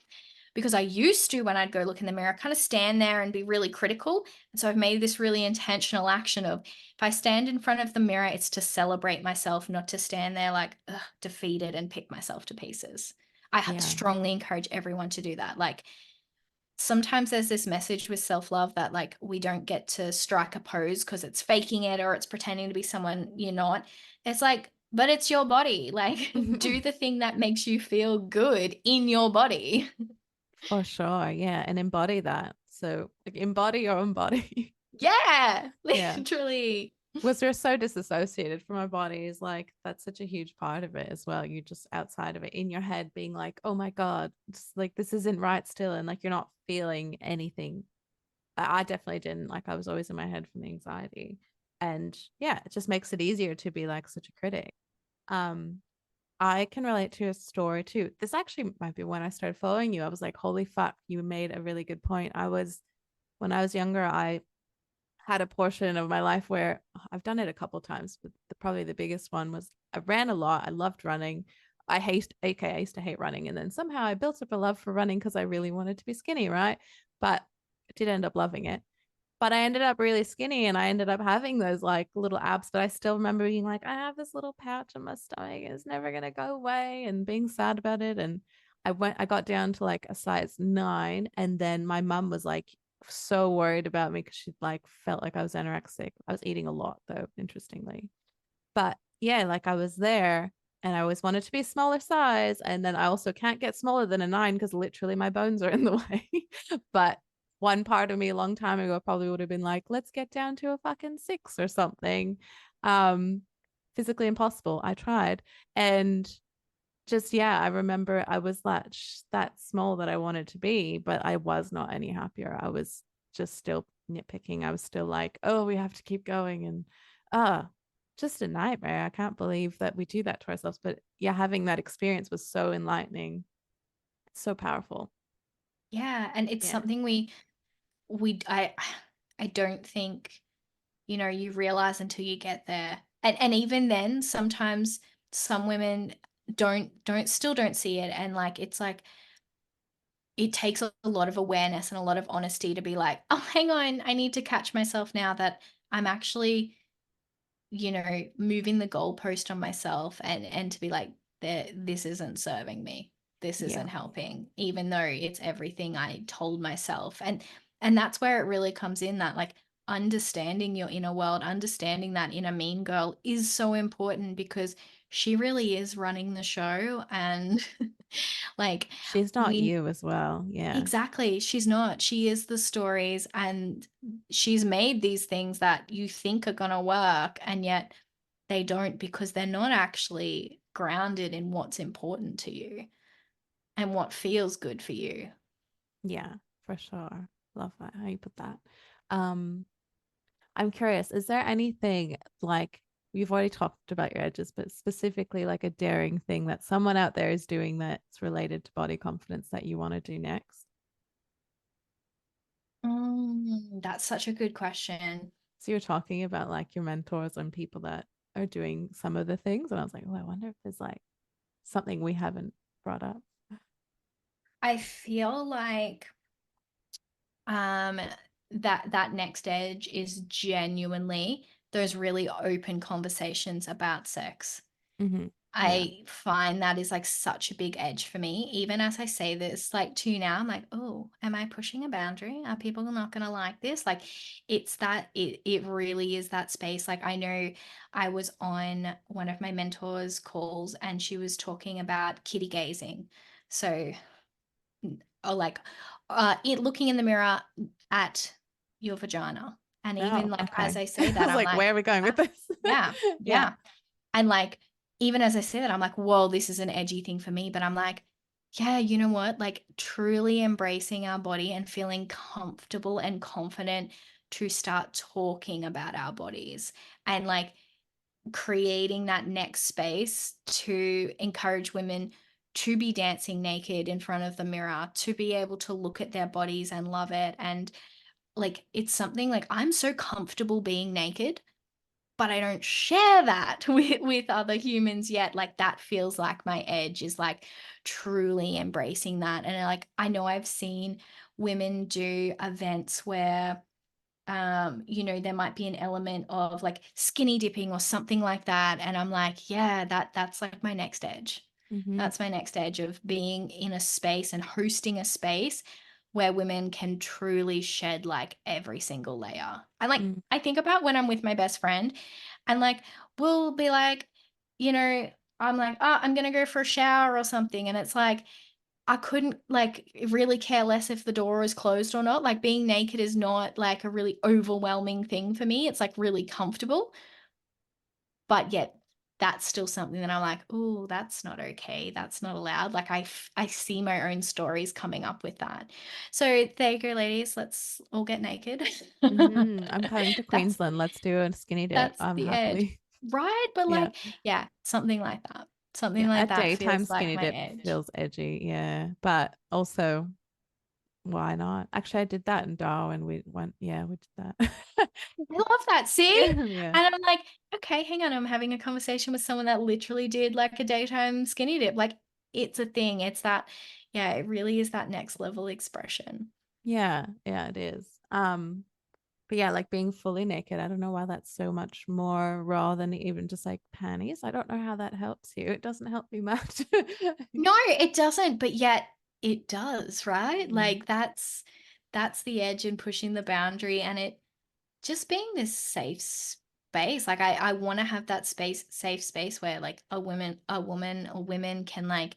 Because I used to, when I'd go look in the mirror, kind of stand there and be really critical. And so I've made this really intentional action of, if I stand in front of the mirror, it's to celebrate myself, not to stand there like, ugh, defeated and pick myself to pieces. I Yeah. strongly encourage everyone to do that. Like, sometimes there's this message with self-love that, like, we don't get to strike a pose because it's faking it or it's pretending to be someone you're not. It's like, but it's your body. Like, do the thing that makes you feel good in your body. For sure. Yeah. And embody that. So like embody your own body. Yeah, Yeah. literally. Was we're so disassociated from our bodies, like that's such a huge part of it as well. You're just outside of it in your head being like, oh my god, it's like this isn't right still, and like you're not feeling anything. I definitely didn't. Like I was always in my head from the anxiety, and yeah, it just makes it easier to be like such a critic. um I can relate to a story too. This actually might be when I started following you. I was like, holy fuck, you made a really good point. When I was younger, I had a portion of my life where I've done it a couple of times, but probably the biggest one was I ran a lot. I loved running. I used to hate running. And then somehow I built up a love for running because I really wanted to be skinny, right? But I did end up loving it. But I ended up really skinny and I ended up having those like little abs. But I still remember being like, I have this little pouch on my stomach. It's never going to go away and being sad about it. And I got down to like a size 9. And then my mum was like so worried about me because she like felt like I was anorexic. I was eating a lot though, interestingly. But yeah, like I was there and I always wanted to be a smaller size. And then I also can't get smaller than a 9 because literally my bones are in the way. But one part of me a long time ago probably would have been like, let's get down to a fucking 6 or something. Um, Physically impossible. I tried. And just yeah, I remember I was that small that I wanted to be, but I was not any happier. I was just still nitpicking. I was still like, oh, we have to keep going and uh just a nightmare. I can't believe that we do that to ourselves. But yeah, having that experience was so enlightening. It's so powerful. Yeah, and it's Yeah. something we I don't think, you know, you realize until you get there. And even then, sometimes some women don't see it, and like it's like it takes a lot of awareness and a lot of honesty to be like, "Oh, hang on, I need to catch myself now that I'm actually, you know, moving the goalpost on myself and to be like, this isn't serving me. This isn't Yeah. helping, even though it's everything I told myself." And that's where it really comes in, that like understanding your inner world, understanding that inner mean girl is so important, because she really is running the show. And like She's not we you as well. Yeah. exactly, she's not. She is the stories, and she's made these things that you think are going to work, and yet they don't, because they're not actually grounded in what's important to you and what feels good for you. Yeah, for sure. Love that how you put that. Um, I'm curious, is there anything like you've already talked about your edges, but specifically like a daring thing that someone out there is doing that's related to body confidence that you want to do next? That's such a good question. So you're talking about like your mentors and people that are doing some of the things, and I was like, oh, I wonder if there's like something we haven't brought up. I feel like um that next edge is genuinely those really open conversations about sex. Mm-hmm. Yeah. I find that is like such a big edge for me. Even as I say this, like to you now, I'm like, oh, am I pushing a boundary? Are people not going to like this? Like, it's that it really is that space. Like, I know I was on one of my mentors' calls and she was talking about kitty gazing. So, or like, it looking in the mirror at your vagina. And even Oh, like as okay. I say I that, was I'm like, like, where are we going yeah, with this? yeah, Yeah. yeah. And like, even as I say that, I'm like, whoa, this is an edgy thing for me. But I'm like, yeah, you know what? Like, truly embracing our body and feeling comfortable and confident to start talking about our bodies, and like creating that next space to encourage women to be dancing naked in front of the mirror, to be able to look at their bodies and love it. And like, it's something like I'm so comfortable being naked, but I don't share that with other humans yet. Like, that feels like my edge, is like truly embracing that. And like, I know I've seen women do events where you know, there might be an element of like skinny dipping or something like that. And I'm like, yeah, that's like my next edge. Mm-hmm. That's my next edge, of being in a space and hosting a space where women can truly shed like every single layer. Mm. I think about when I'm with my best friend, and like we'll be like, you know, I'm like, oh, I'm gonna go for a shower or something. And it's like I couldn't like really care less if the door is closed or not. Like, being naked is not like a really overwhelming thing for me. It's like really comfortable, but yet that's still something that I'm like, oh, that's not okay. That's not allowed. Like, I see my own stories coming up with that. So there you go, ladies. Let's all get naked. Mm-hmm. I'm coming to That's Queensland. Let's do a skinny dip. that's I'm the edge. happily. Right? But Yeah. like, yeah, something like that. Something Yeah, a like that daytime feels like skinny my dip edge. feels edgy, yeah. But also, why not? Actually, I did that in Darwin. We went, yeah, we did that. I love that. See? Yeah, yeah. And I'm like, okay, hang on. I'm having a conversation with someone that literally did like a daytime skinny dip. Like it's a thing. It's that, yeah, it really is that next level expression. Yeah, yeah, it is. But yeah, like being fully naked, I don't know why that's so much more raw than even just like panties. I don't know how that helps you. It doesn't help me much. No, it doesn't, but yet it does, right? Mm. Like that's the edge and pushing the boundary and it just being this safe space. Like I want to have that safe space where like a woman or women can like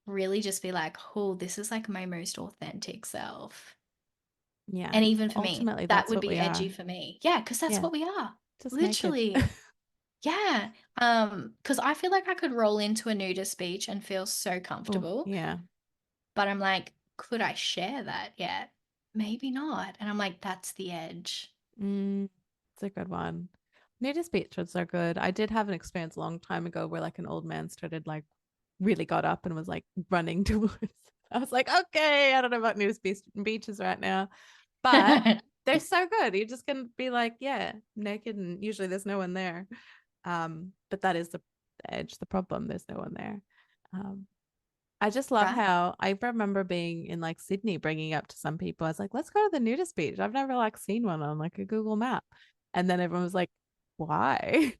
really just be like, oh, this is like my most authentic self. Yeah, And even for me, ultimately that that's would what be we edgy are. for me. Yeah, because that's Yeah, what we are. just naked. Literally. Yeah. Because I feel like I could roll into a nudist beach and feel so Oh, comfortable. yeah. But I'm like, could I share that yet? Maybe not. And I'm like, that's the edge. It's a good one. Nudist beaches are good. I did have an experience a long time ago where like an old man started like really got up and was like running towards. I was like, okay, I don't know about beaches right now, but they're so good. You just can be like, yeah, naked, and usually there's no one there. But that is the edge, the problem. There's no one there. Um, I just love Right? how I remember being in like Sydney, bringing up to some people. I was like, let's go to the nudist beach. I've never like seen one on like a Google map. And then everyone was like, why?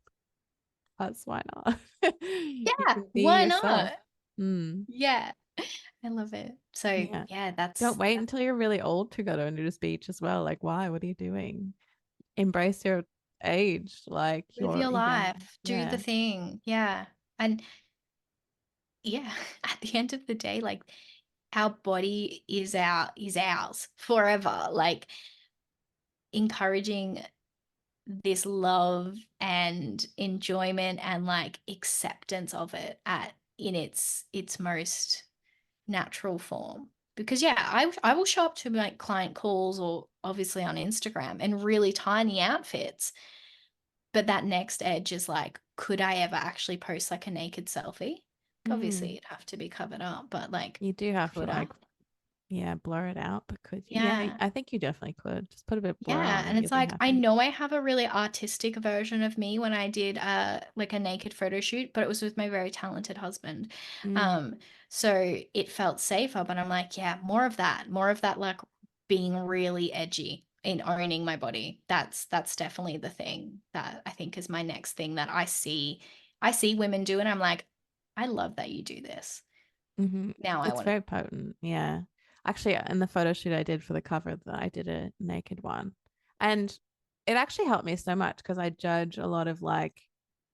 That's why not. You Yeah, can be why yourself. not? Mm, Yeah, I love it. So, yeah. yeah, Don't wait that's until you're really old to go to a nudist beach as well. Like, why? What are you doing? Embrace your age. Like live you're your young. life, do the Yeah. thing. Yeah. And yeah, at the end of the day, like our body is ours forever. Like encouraging this love and enjoyment and like acceptance of it at in its most natural form. Because yeah, I will show up to like client calls or obviously on Instagram in really tiny outfits, but that next edge is like, could I ever actually post like a naked selfie? Obviously, Mm. it'd have to be covered up, but like, You do have to could I? like, yeah, blur it out. But could you? Yeah, Yeah. I think you definitely could. Just put a bit blur Yeah, on it. and You'll it's be like I happy. know I have a really artistic version of me when I did like a naked photo shoot, but it was with my very talented husband. Mm. Um, so it felt safer, but I'm like, yeah, more of that like being really edgy in owning my body. That's definitely the thing that I think is my next thing that I see women do and I'm like, I love that you do this. Hmm. Now I It's want to very potent. Yeah. Actually, in the photo shoot I did for the cover, that I did a naked one. And it actually helped me so much because I judge a lot of like,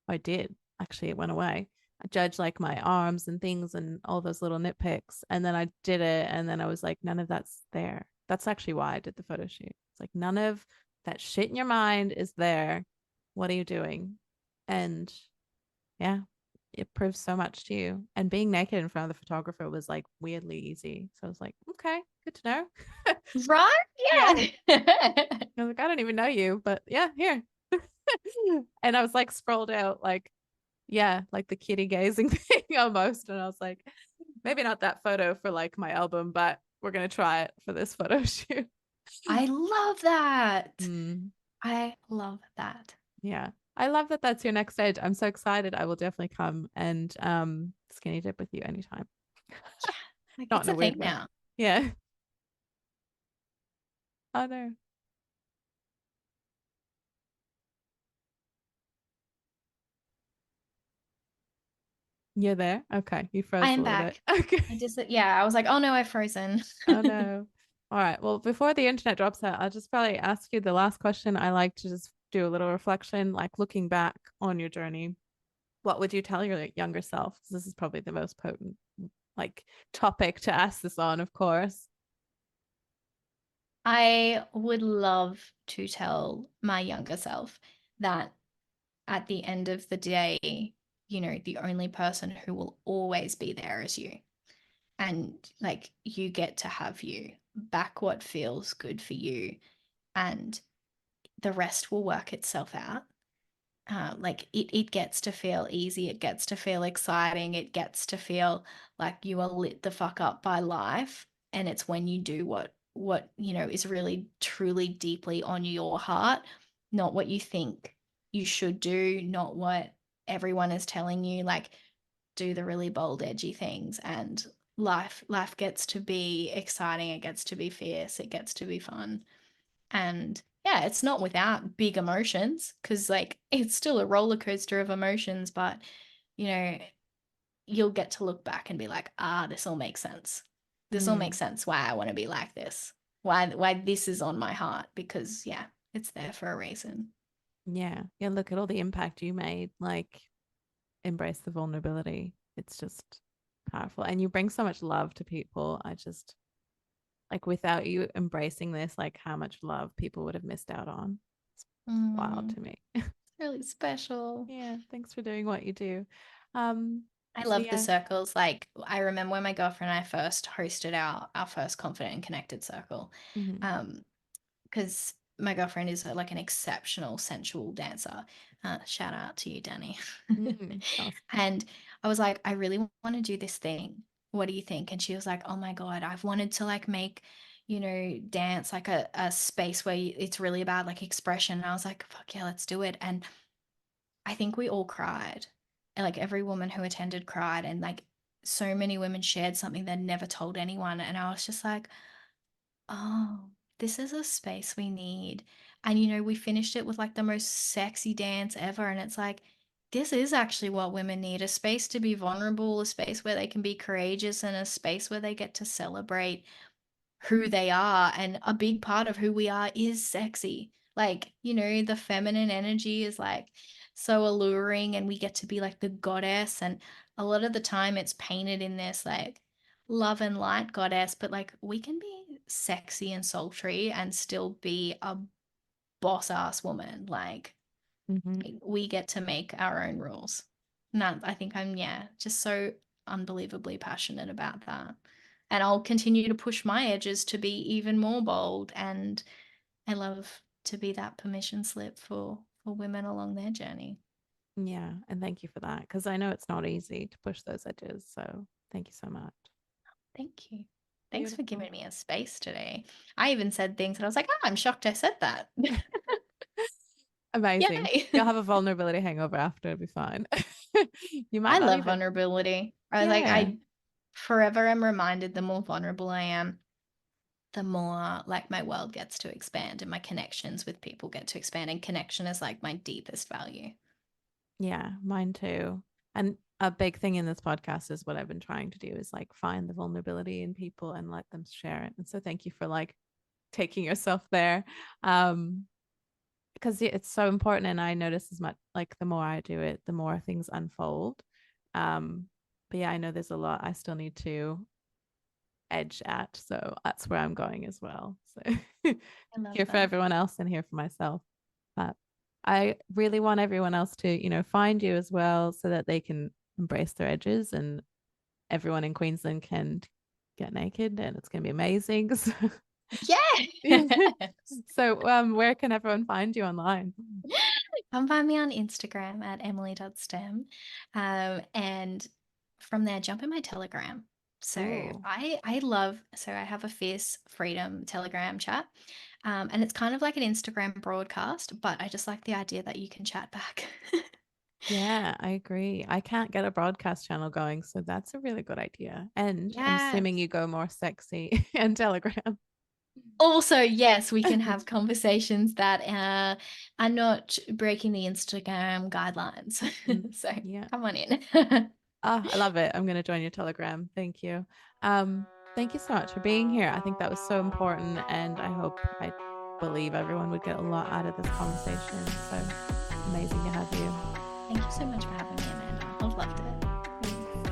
I did actually, it went away. I judged like my arms and things and all those little nitpicks. And then I did it. And then I was like, none of that's there. That's actually why I did the photo shoot. It's like, none of that shit in your mind is there. What are you doing? And yeah, it proves so much to you. And being naked in front of the photographer was like weirdly easy. So I was like, okay, good to know. right? Yeah. Yeah. I was like, I don't even know you, but yeah, here. And I was like scrolled out like, yeah, like the kitty gazing thing almost. And I was like, maybe not that photo for like my album, but we're gonna try it for this photo shoot. I love that. Mm, I love that. yeah. I love that that's your next stage. I'm so excited. I will definitely come and skinny dip with you anytime. Yeah, like Not it's in a a thing weird way. now. Yeah. Oh no. You're there? Okay. You I froze a am little bit. back. Okay. I just, yeah, I was like, oh no, I've frozen. Oh no. All right. Well, before the internet drops out, I'll just probably ask you the last question. I like to just do a little reflection, like looking back on your journey. What would you tell your younger self? This is probably the most potent like topic to ask this on, of course. I would love to tell my younger self that at the end of the day, you know, the only person who will always be there is you. And like you get to have you back what feels good for you, and the rest will work itself out. like it gets to feel easy, it gets to feel exciting, it gets to feel like you are lit the fuck up by life. And it's when you do what is really truly deeply on your heart, not what you think you should do, not what everyone is telling you, like do the really bold edgy things, and life gets to be exciting, it gets to be fierce, it gets to be fun. And yeah, it's not without big emotions, because like it's still a roller coaster of emotions, but you know, you'll get to look back and be like, ah, this all makes sense. This all makes Mm, sense why I want to be like this. Why this is on my heart, because yeah, it's there for a reason. yeah. Yeah. Look at all the impact you made. Like, embrace the vulnerability. It's just powerful. And you bring so much love to people. I just, like, without you embracing this, like, how much love people would have missed out on. It's wild Mm, to me. really special. Yeah. Thanks for doing what you do. Um, I so love the yeah. circles. Like I remember when my girlfriend and I first hosted our first confident and connected circle. Mm-hmm. Um, because my girlfriend is like an exceptional sensual dancer. Shout out to you, Danny. Mm, awesome. And I was like, I really want to do this thing. What do you think? And she was like, oh my God, I've wanted to like make, dance like a space where it's really about like expression. And I was like, fuck yeah, let's do it. And I think we all cried. And, like every woman who attended cried. And like so many women shared something they'd never told anyone. And I was just like, oh, this is a space we need. And we finished it with like the most sexy dance ever. And it's like, this is actually what women need, a space to be vulnerable, a space where they can be courageous, and a space where they get to celebrate who they are. And a big part of who we are is sexy. Like, the feminine energy is like so alluring, and we get to be like the goddess. And a lot of the time it's painted in this like love and light goddess, but like we can be sexy and sultry and still be a boss ass woman. Like Mm-hmm. we get to make our own rules. And that, I think I'm, yeah, just so unbelievably passionate about that. And I'll continue to push my edges to be even more bold. And I love to be that permission slip for women along their journey. Yeah. And thank you for that. Because I know it's not easy to push those edges. So thank you so much. Thank you. Thanks for Beautiful. giving me a space today. I even said things and I was like, oh, I'm shocked I said that. Amazing. Yay. You'll have a vulnerability hangover after. It'll be fine. You might I not love even. vulnerability. I like, Yeah. I forever am reminded the more vulnerable I am, the more like my world gets to expand and my connections with people get to expand. And connection is like my deepest value. Yeah. Mine too. And a big thing in this podcast is what I've been trying to do is like find the vulnerability in people and let them share it. And so thank you for like taking yourself there. Um, because it's so important. And I notice as much like the more I do it, the more things unfold. Um, but yeah, I know there's a lot I still need to edge at. So that's where I'm going as well. So I love here for that. everyone else and here for myself. But I really want everyone else to, find you as well so that they can embrace their edges and everyone in Queensland can get naked and it's going to be amazing. Yeah. So where can everyone find you online? Come find me on Instagram at emily.stem. And from there, jump in my Telegram. So Ooh. I have a Fierce Freedom Telegram chat. And it's kind of like an Instagram broadcast, but I just like the idea that you can chat back. Yeah, I agree. I can't get a broadcast channel going, so that's a really good idea. And I'm Yes. assuming you go more sexy and Telegram. Also, yes, we can have conversations that are not breaking the Instagram guidelines. Mm, So yeah. come on in. Oh, I love it. I'm going to join your Telegram. Thank you. Um, Thank you so much for being here. I think that was so important, and I believe everyone would get a lot out of this conversation. So amazing to have you. Thank you so much for having me, Amanda. I've loved it. Thanks.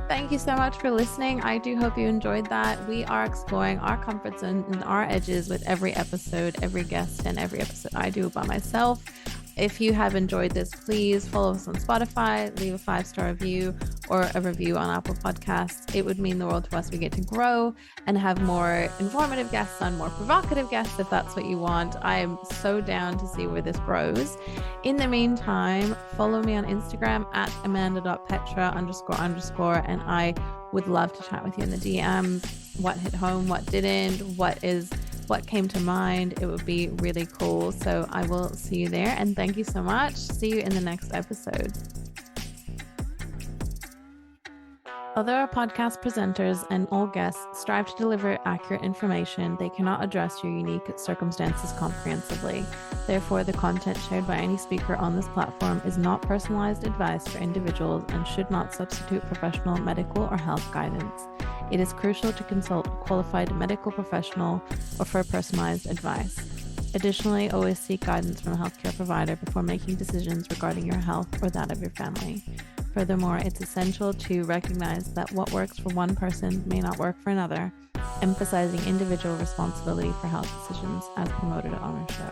Thank you so much for listening. I do hope you enjoyed that. We are exploring our comfort zone and our edges with every episode, every guest, and every episode I do by myself. If you have enjoyed this, please follow us on Spotify, leave a 5-star review or a review on Apple Podcasts. It would mean the world to us. We get to grow and have more informative guests on, more provocative guests if that's what you want. I am so down to see where this grows. In the meantime, follow me on Instagram at amanda.petra__, and I would love to chat with you in the DMs. What hit home, what didn't, what came to mind. It would be really cool. So I will see you there, and thank you so much. See you in the next episode. Although our podcast presenters and all guests strive to deliver accurate information, they cannot address your unique circumstances comprehensively. Therefore, the content shared by any speaker on this platform is not personalized advice for individuals and should not substitute professional medical or health guidance. It is crucial to consult a qualified medical professional or for personalized advice. Additionally, always seek guidance from a healthcare provider before making decisions regarding your health or that of your family. Furthermore, it's essential to recognize that what works for one person may not work for another, emphasizing individual responsibility for health decisions as promoted on our show.